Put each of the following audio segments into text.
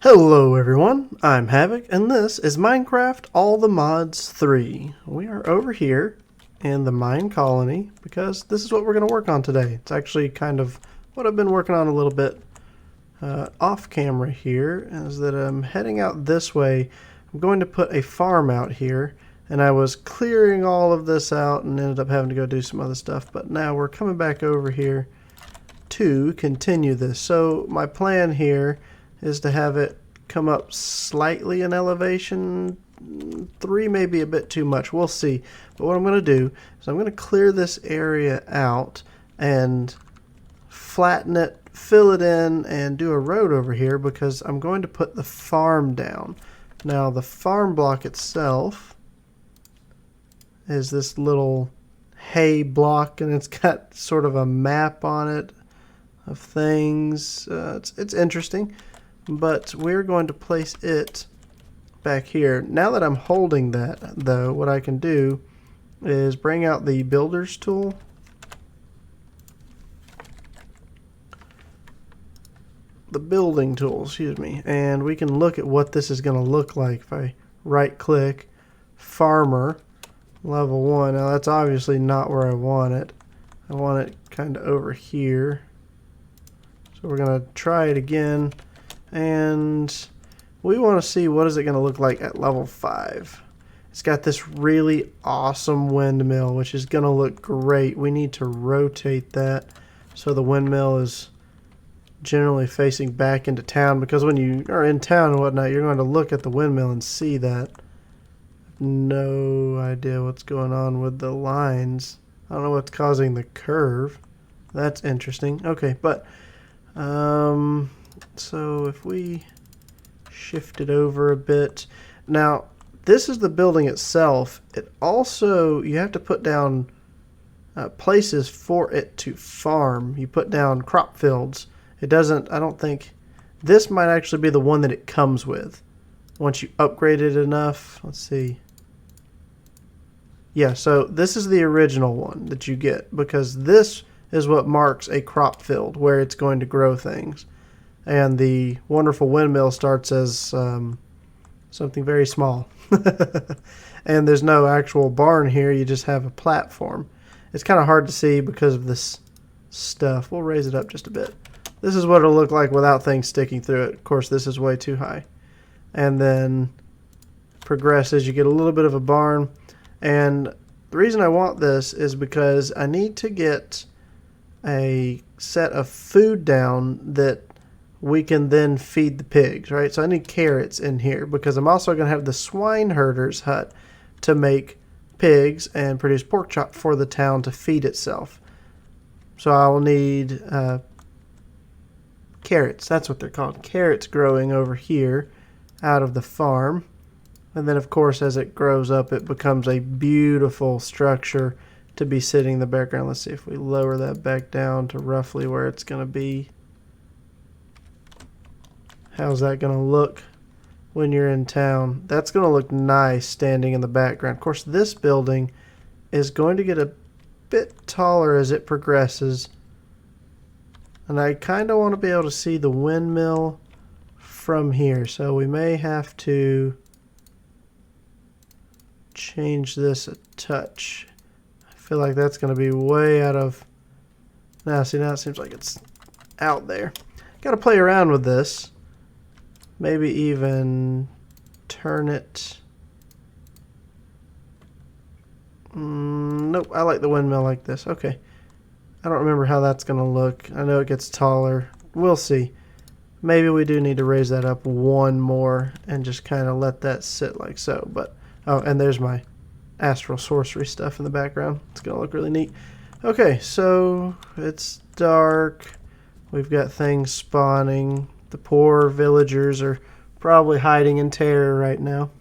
Hello everyone, I'm Havoc, and this is Minecraft All the Mods 3. We are over here in the Mine Colony because this is what we're going to work on today. It's actually kind of what I've been working on a little bit off camera here, is that I'm heading out this way. I'm going to put a farm out here, and I was clearing all of this out and ended up having to go do some other stuff, but now we're coming back over here to continue this. So my plan here is to have it come up slightly in elevation. 3 may be a bit too much, we'll see. But what I'm going to do is I'm going to clear this area out and flatten it, fill it in, and do a road over here because I'm going to put the farm down. Now the farm block itself is this little hay block, and it's got sort of a map on it of things. It's interesting. But we're going to place it back here. Now that I'm holding that, though, what I can do is bring out the builder's tool. The building tool, excuse me. And we can look at what this is going to look like if I right click, farmer, level 1. Now that's obviously not where I want it. I want it kind of over here. So we're going to try it again. And we want to see what is it going to look like at level 5. It's got this really awesome windmill, which is going to look great. We need to rotate that so the windmill is generally facing back into town, because when you are in town and whatnot, you're going to look at the windmill and see that. No idea what's going on with the lines. I don't know what's causing the curve. That's interesting. Okay, but so if we shift it over a bit. Now, this is the building itself. It also, you have to put down places for it to farm. You put down crop fields. It doesn't, I don't think, this might actually be the one that it comes with. Once you upgrade it enough, let's see. Yeah, so this is the original one that you get, because this is what marks a crop field where it's going to grow things. And the wonderful windmill starts as something very small. And there's no actual barn here, you just have a platform. It's kind of hard to see because of this stuff. We'll raise it up just a bit. This is what it'll look like without things sticking through it. Of course, this is way too high. And then progress as you get a little bit of a barn. And the reason I want this is because I need to get a set of food down that we can then feed the pigs, right? So I need carrots in here because I'm also going to have the swine herder's hut to make pigs and produce pork chop for the town to feed itself. So I will need carrots. That's what they're called. Carrots growing over here out of the farm. And then, of course, as it grows up, it becomes a beautiful structure to be sitting in the background. Let's see if we lower that back down to roughly where it's going to be. How's that going to look when you're in town? That's going to look nice standing in the background. Of course, this building is going to get a bit taller as it progresses. And I kind of want to be able to see the windmill from here. So we may have to change this a touch. I feel like that's going to be way out of... Now, see, now it seems like it's out there. Got to play around with this. Maybe even turn it... nope, I like the windmill like this. Okay. I don't remember how that's going to look. I know it gets taller. We'll see. Maybe we do need to raise that up one more and just kind of let that sit like so. But oh, and there's my astral sorcery stuff in the background. It's going to look really neat. Okay, so it's dark. We've got things spawning. The poor villagers are probably hiding in terror right now.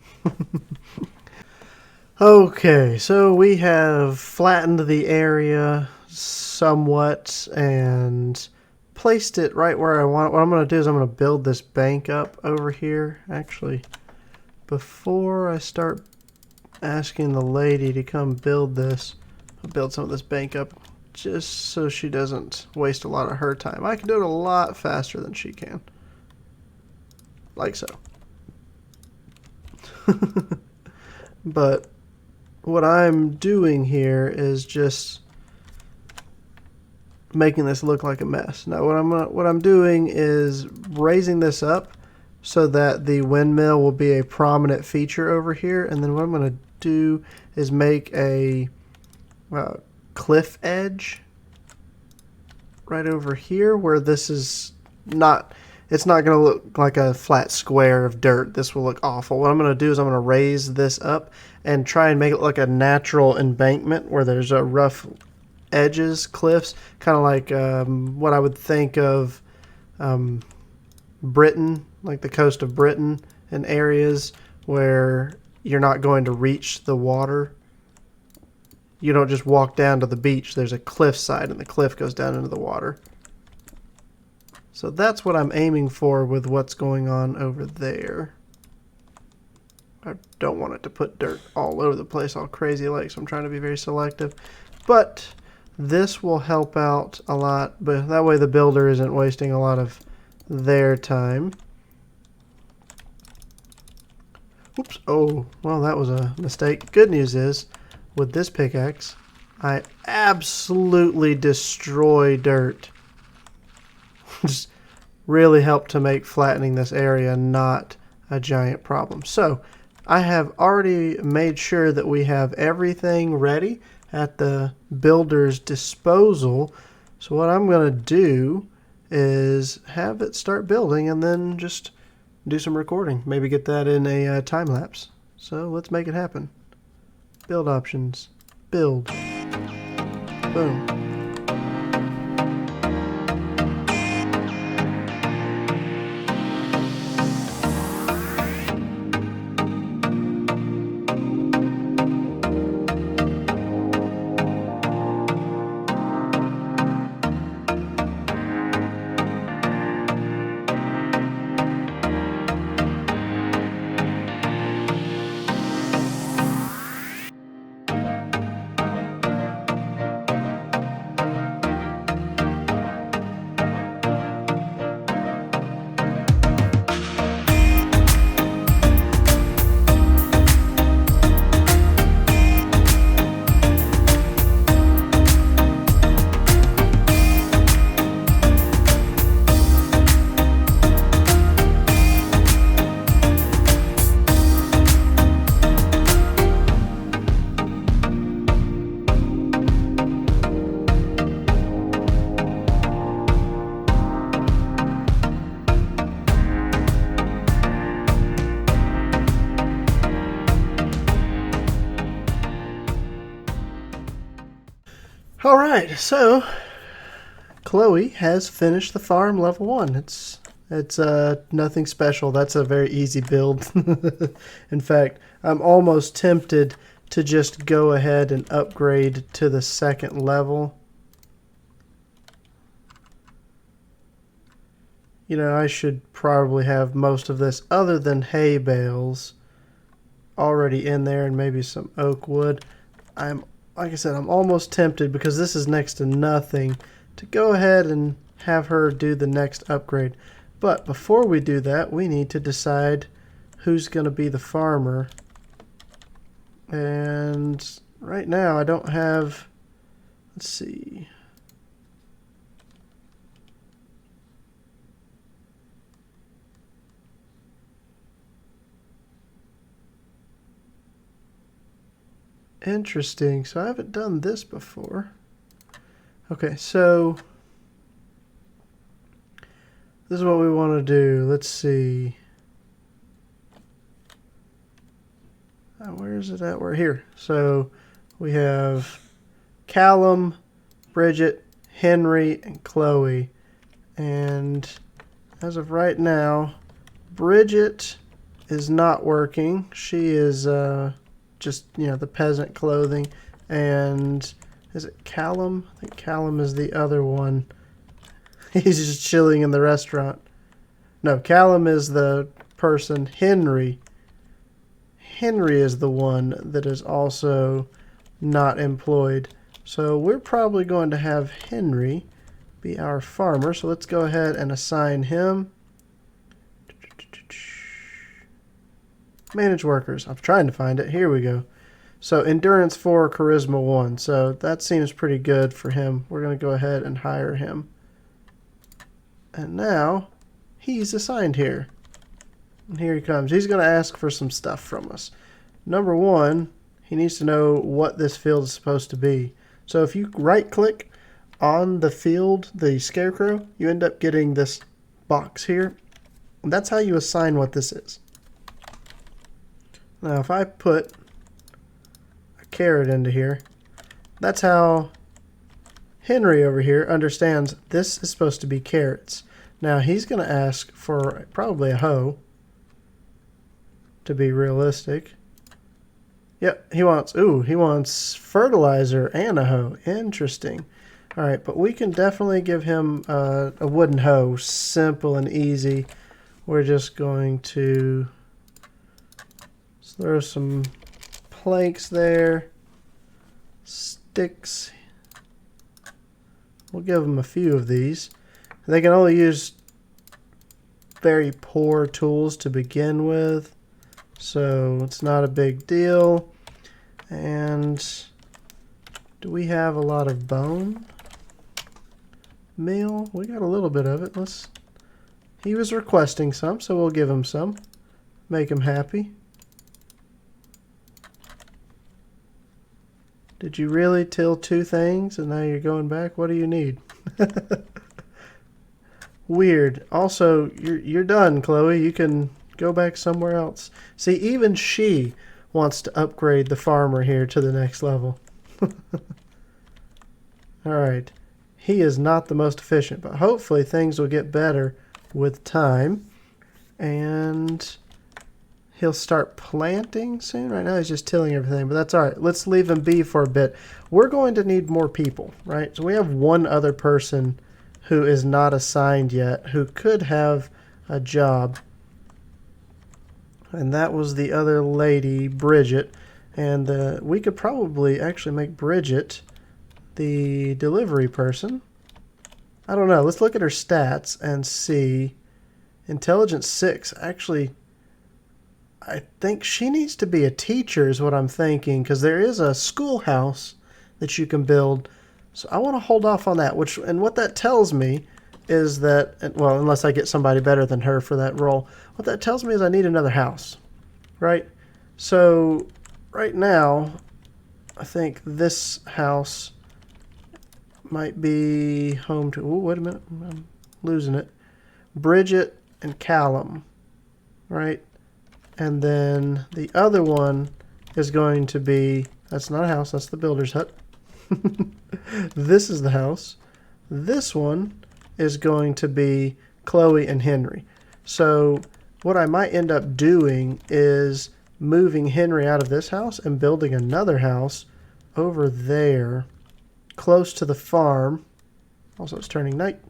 Okay, so we have flattened the area somewhat and placed it right where I want it. What I'm going to do is I'm going to build this bank up over here. Actually, before I start asking the lady to come build this, I'll build some of this bank up just so she doesn't waste a lot of her time. I can do it a lot faster than she can. like so. But what I'm doing here is just making this look like a mess. Now what I'm doing is raising this up so that the windmill will be a prominent feature over here, and then what I'm going to do is make a cliff edge right over here where this is not, it's not going to look like a flat square of dirt. This will look awful. What I'm going to do is I'm going to raise this up and try and make it look like a natural embankment where there's a rough edges, cliffs, kind of like what I would think of Britain, like the coast of Britain, and areas where you're not going to reach the water. You don't just walk down to the beach. There's a cliff side, and the cliff goes down into the water. So that's what I'm aiming for with what's going on over there. I don't want it to put dirt all over the place, all crazy like, so I'm trying to be very selective. But this will help out a lot, but that way the builder isn't wasting a lot of their time. Oops. Oh, well, that was a mistake. Good news is, with this pickaxe, I absolutely destroy dirt. Just really help to make flattening this area not a giant problem. So I have already made sure that we have everything ready at the builder's disposal. So what I'm going to do is have it start building and then just do some recording. Maybe get that in a time lapse. So let's make it happen. Build options. Build. Boom. Alright, so Chloe has finished the farm level 1. It's nothing special. That's a very easy build. In fact, I'm almost tempted to just go ahead and upgrade to the second level. You know, I should probably have most of this, other than hay bales, already in there, and maybe some oak wood. Like I said, I'm almost tempted, because this is next to nothing, to go ahead and have her do the next upgrade. But before we do that, we need to decide who's going to be the farmer. And right now I don't have, let's see. Interesting. So I haven't done this before. Okay, so this is what we want to do. Let's see. Where is it at? We're here. So we have Callum, Bridget, Henry, and Chloe. And as of right now, Bridget is not working. She is just, you know, the peasant clothing. And is it Callum? I think Callum is the other one. He's just chilling in the restaurant. No, Callum is the person. Henry is the one that is also not employed. So we're probably going to have Henry be our farmer. So let's go ahead and assign him. Manage workers. I'm trying to find it. Here we go. So endurance 4, charisma 1. So that seems pretty good for him. We're going to go ahead and hire him. And now he's assigned here. And here he comes. He's going to ask for some stuff from us. Number 1, he needs to know what this field is supposed to be. So if you right click on the field, the scarecrow, you end up getting this box here. And that's how you assign what this is. Now if I put a carrot into here, that's how Henry over here understands this is supposed to be carrots. Now he's going to ask for probably a hoe, to be realistic. Yep, he wants fertilizer and a hoe. Interesting. Alright, but we can definitely give him a wooden hoe. Simple and easy. We're just going to throw some planks there. Sticks. We'll give them a few of these. They can only use very poor tools to begin with, so it's not a big deal. And do we have a lot of bone meal? We got a little bit of it. He was requesting some, so we'll give him some. Make him happy. Did you really till 2 things and now you're going back? What do you need? Weird. Also, you're done, Chloe. You can go back somewhere else. See, even she wants to upgrade the farmer here to the next level. Alright. He is not the most efficient, but hopefully things will get better with time. And he'll start planting soon. Right now he's just tilling everything, but that's alright. Let's leave him be for a bit. We're going to need more people, right? So we have one other person who is not assigned yet, who could have a job. And that was the other lady, Bridget. And we could probably actually make Bridget the delivery person. I don't know. Let's look at her stats and see. Intelligence 6. Actually, I think she needs to be a teacher is what I'm thinking, because there is a schoolhouse that you can build. So I want to hold off on that. And what that tells me is that, well, unless I get somebody better than her for that role, what that tells me is I need another house, right? So right now, I think this house might be home to, oh, wait a minute, I'm losing it. Bridget and Callum, right? And then the other one is going to be, that's not a house, that's the builder's hut. This is the house. This one is going to be Chloe and Henry. So what I might end up doing is moving Henry out of this house and building another house over there close to the farm. Also, it's turning night.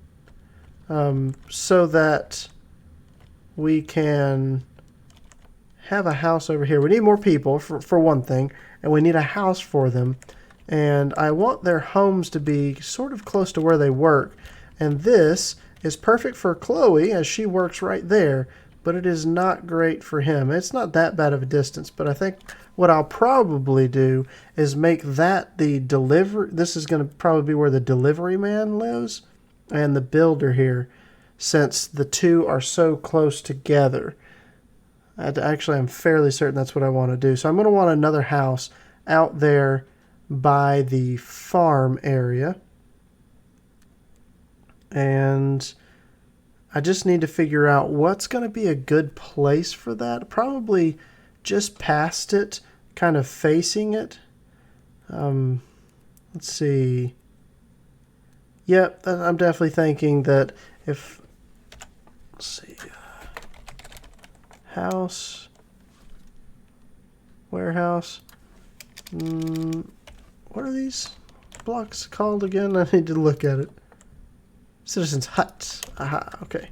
So that we can have a house over here. We need more people for one thing, and we need a house for them. And I want their homes to be sort of close to where they work. And this is perfect for Chloe as she works right there, but it is not great for him. It's not that bad of a distance, but I think what I'll probably do is make that the delivery. This is going to probably be where the delivery man lives and the builder here, since the two are so close together. Actually, I'm fairly certain that's what I want to do. So I'm going to want another house out there by the farm area. And I just need to figure out what's going to be a good place for that. Probably just past it, kind of facing it. Let's see. Yep, I'm definitely thinking that if, let's see, house, warehouse, what are these blocks called again? I need to look at it. Citizens Hut. Aha, okay.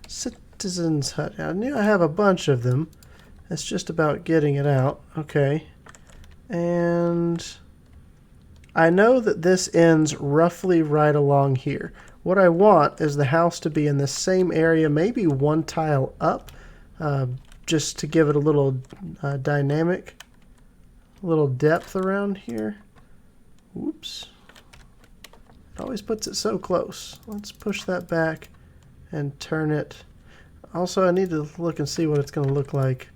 Citizens Hut. I knew I have a bunch of them. It's just about getting it out. Okay. And I know that this ends roughly right along here. What I want is the house to be in the same area, maybe one tile up, just to give it a little dynamic, a little depth around here. Whoops. It always puts it so close. Let's push that back and turn it. Also, I need to look and see what it's going to look like.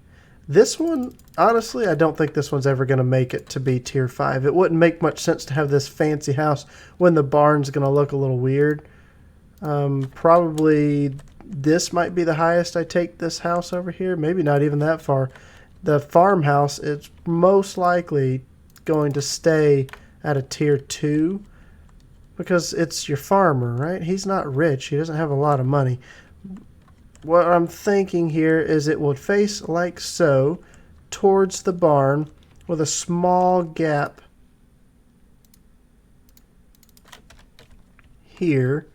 This one, honestly, I don't think this one's ever going to make it to be tier 5. It wouldn't make much sense to have this fancy house when the barn's going to look a little weird. Probably this might be the highest I take this house over here. Maybe not even that far. The farmhouse is most likely going to stay at a tier 2 because it's your farmer, right? He's not rich. He doesn't have a lot of money. What I'm thinking here is it would face like so towards the barn with a small gap here.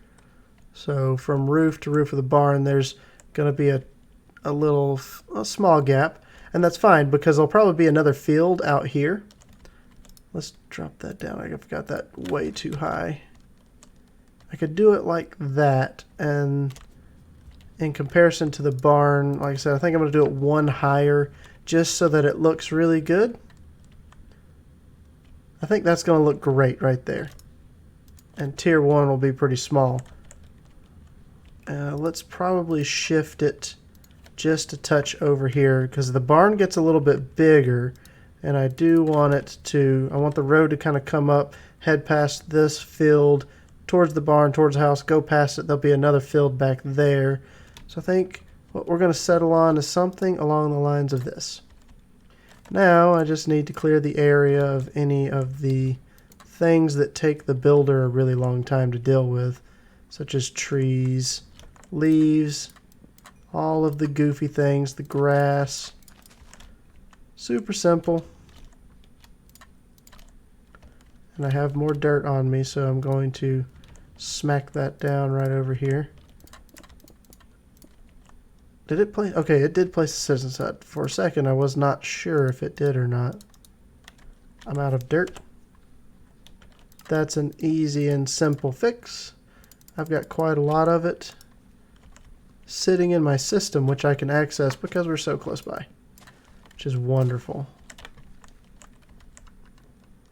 So from roof to roof of the barn there's going to be a small gap, and that's fine because there'll probably be another field out here. Let's drop that down. I've got that way too high. I could do it like that, and in comparison to the barn, like I said, I think I'm going to do it one higher just so that it looks really good. I think that's going to look great right there. And tier 1 will be pretty small. Let's probably shift it just a touch over here because the barn gets a little bit bigger, and I do want it to, I want the road to kind of come up, head past this field towards the barn, towards the house, go past it. There'll be another field back there. So I think what we're going to settle on is something along the lines of this. Now I just need to clear the area of any of the things that take the builder a really long time to deal with, such as trees, leaves, all of the goofy things, the grass. Super simple. And I have more dirt on me, so I'm going to smack that down right over here. Did it place? Okay, it did place the citizen's hut. For a second, I was not sure if it did or not. I'm out of dirt. That's an easy and simple fix. I've got quite a lot of it sitting in my system, which I can access because we're so close by, which is wonderful.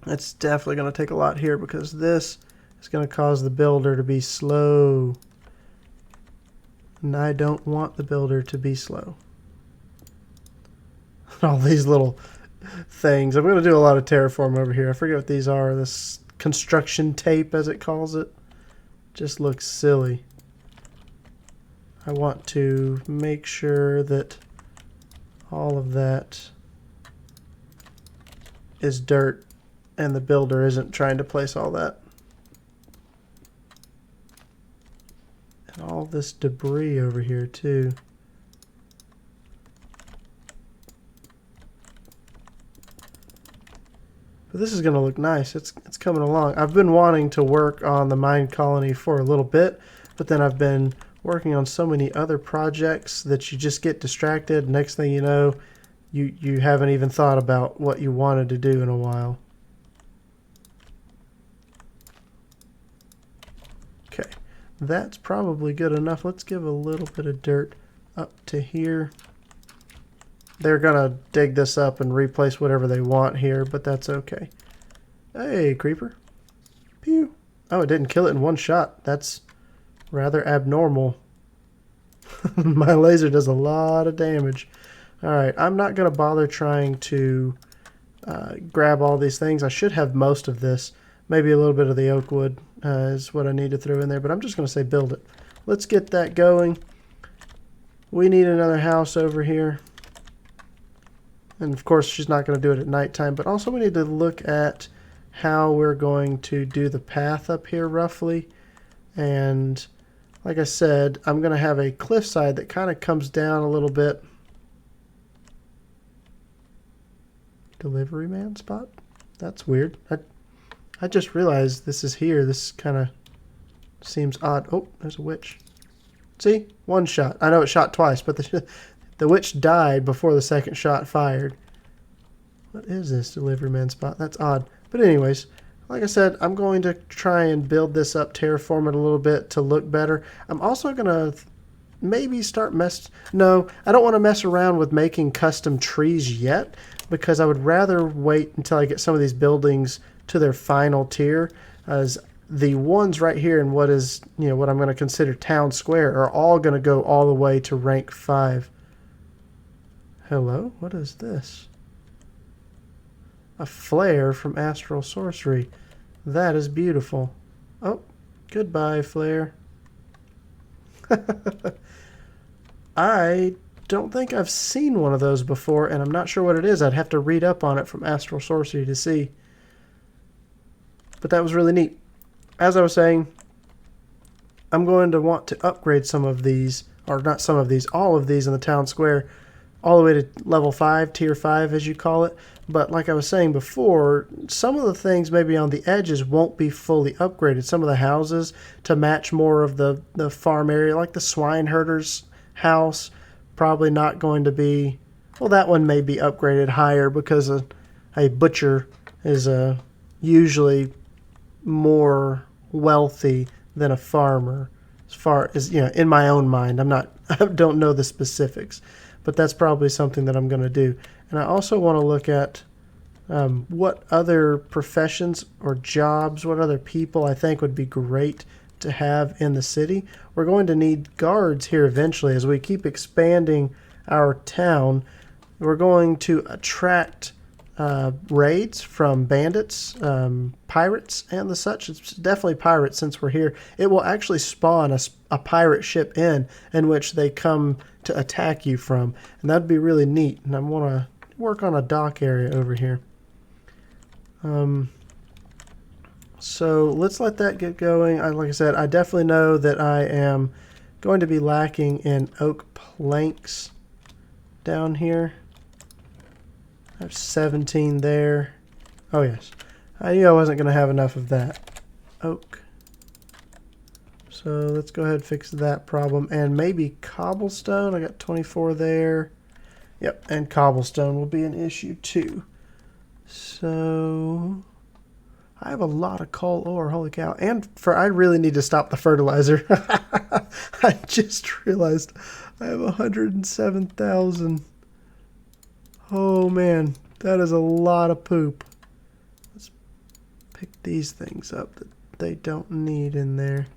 It's definitely going to take a lot here because this is going to cause the builder to be slow. And I don't want the builder to be slow. All these little things. I'm going to do a lot of terraform over here. I forget what these are. This construction tape, as it calls it, just looks silly. I want to make sure that all of that is dirt and the builder isn't trying to place all that. And all this debris over here too. But this is going to look nice. It's coming along. I've been wanting to work on the mine colony for a little bit, but then I've been working on so many other projects that you just get distracted. Next thing you know, you haven't even thought about what you wanted to do in a while. Okay, that's probably good enough. Let's give a little bit of dirt up to here. They're gonna dig this up and replace whatever they want here, but that's okay. Hey, creeper. Pew. Oh, it didn't kill it in one shot. That's rather abnormal. My laser does a lot of damage. Alright, I'm not gonna bother trying to grab all these things. I should have most of this. Maybe a little bit of the oak wood is what I need to throw in there, but I'm just gonna say build it. Let's get that going. We need another house over here. And of course she's not going to do it at nighttime, but also we need to look at how we're going to do the path up here roughly. And like I said, I'm going to have a cliffside that kind of comes down a little bit. Delivery man spot? That's weird. I just realized this is here. This kind of seems odd. Oh, there's a witch. See? One shot. I know it shot twice, but the witch died before the second shot fired. What is this delivery man spot? That's odd. But anyways, like I said, I'm going to try and build this up, terraform it a little bit to look better. I'm also going to maybe start No, I don't want to mess around with making custom trees yet, because I would rather wait until I get some of these buildings to their final tier, as the ones right here in what is, what I'm going to consider town square are all going to go all the way to rank 5. Hello? What is this? A flare from Astral Sorcery. That is beautiful. Oh, goodbye, flare. I don't think I've seen one of those before, and I'm not sure what it is. I'd have to read up on it from Astral Sorcery to see. But that was really neat. As I was saying, I'm going to want to upgrade some of these, or not some of these, all of these in the town square, all the way to level 5, tier 5 as you call it. But like I was saying before, some of the things maybe on the edges won't be fully upgraded. Some of the houses to match more of the farm area, like the swine herder's house, probably not going to be, well, that one may be upgraded higher because a butcher is usually more wealthy than a farmer, as far as, in my own mind. I don't know the specifics, but that's probably something that I'm going to do. And I also want to look at what other professions or jobs, what other people I think would be great to have in the city. We're going to need guards here eventually as we keep expanding our town. We're going to attract raids from bandits, pirates, and the such. It's definitely pirates since we're here. It will actually spawn a pirate ship in which they come to attack you from, and that'd be really neat. And I want to work on a dock area over here. So let's let that get going. Like I said, I definitely know that I am going to be lacking in oak planks down here. I have 17 there. Oh yes, I knew I wasn't going to have enough of that. Oak. So let's go ahead and fix that problem. And maybe cobblestone. I got 24 there. Yep, and cobblestone will be an issue too. So I have a lot of coal ore, holy cow. And I really need to stop the fertilizer. I just realized I have 107,000. Oh man, that is a lot of poop. Let's pick these things up that they don't need in there.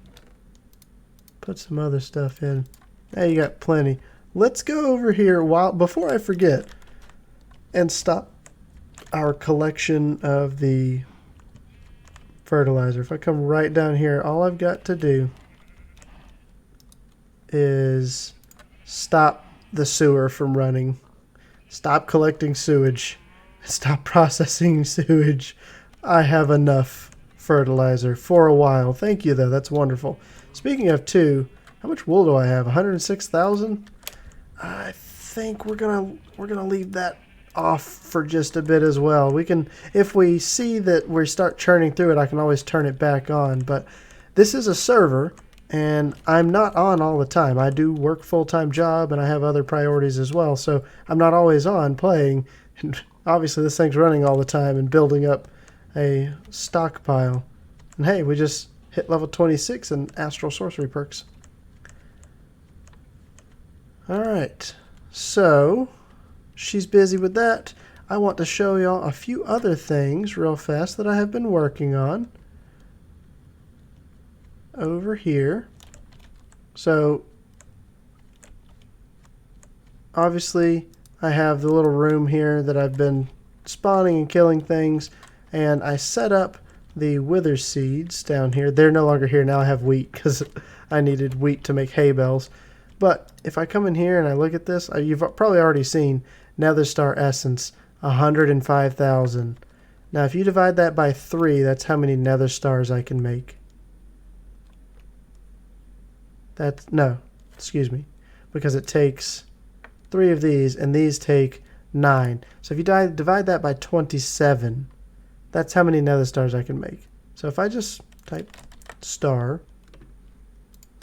Put some other stuff in. Hey, you got plenty. Let's go over here before I forget and stop our collection of the fertilizer. If I come right down here, all I've got to do is stop the sewer from running. Stop collecting sewage. Stop processing sewage. I have enough fertilizer for a while. Thank you, though. That's wonderful. Speaking of two, how much wool do I have? 106,000? I think we're gonna leave that off for just a bit as well. We can, if we see that we start churning through it, I can always turn it back on. But this is a server, and I'm not on all the time. I do work full-time job, and I have other priorities as well. So I'm not always on playing. And obviously, this thing's running all the time and building up a stockpile. And hey, we just hit level 26 in Astral Sorcery perks. Alright, so she's busy with that. I want to show y'all a few other things real fast that I have been working on over here. So obviously I have the little room here that I've been spawning and killing things, and I set up the wither seeds down here. They're no longer here. Now I have wheat because I needed wheat to make hay bales. But if I come in here and I look at this, you've probably already seen Nether Star Essence, 105,000. Now if you divide that by 3, that's how many Nether Stars I can make. No, excuse me, because it takes 3 of these, and these take 9. So if you divide that by 27, that's how many Nether Stars I can make. So if I just type star,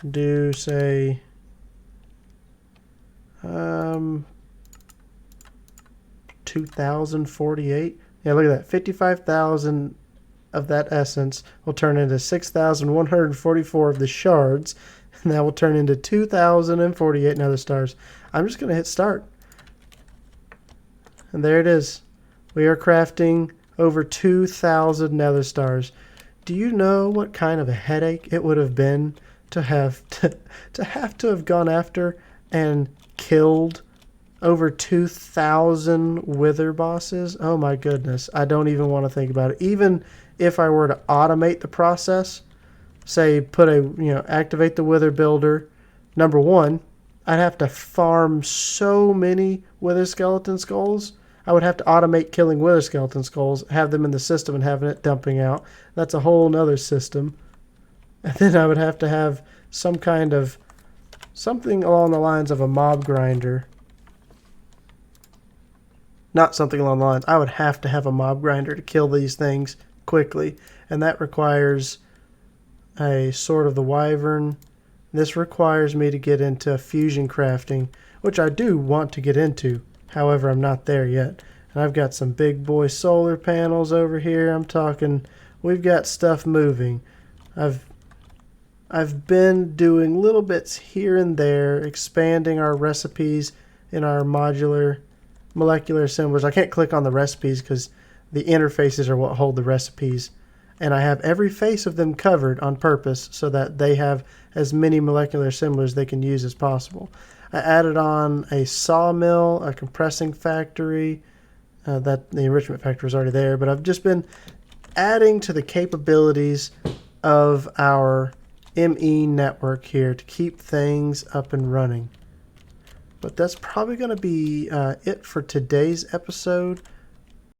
do say 2,048. Yeah, look at that, 55,000 of that essence will turn into 6,144 of the shards, and that will turn into 2,048 nether stars. I'm just going to hit start. And there it is. We are crafting over 2,000 nether stars. Do you know what kind of a headache it would have been to have to have gone after and killed over 2,000 wither bosses? Oh my goodness. I don't even want to think about it. Even if I were to automate the process, say activate the wither builder, number one, I'd have to farm so many wither skeleton skulls. I would have to automate killing wither skeleton skulls, have them in the system and having it dumping out. That's a whole nother system. And then I would have to have something along the lines of a mob grinder. Not something along the lines. I would have to have a mob grinder to kill these things quickly. And that requires a Sword of the Wyvern. This requires me to get into fusion crafting, which I do want to get into. However, I'm not there yet. And I've got some big boy solar panels over here. I'm talking, we've got stuff moving. I've been doing little bits here and there, expanding our recipes in our molecular assemblers. I can't click on the recipes because the interfaces are what hold the recipes. And I have every face of them covered on purpose so that they have as many molecular assemblers they can use as possible. I added on a sawmill, a compressing factory, that the enrichment factory is already there, but I've just been adding to the capabilities of our ME network here to keep things up and running. But that's probably going to be it for today's episode.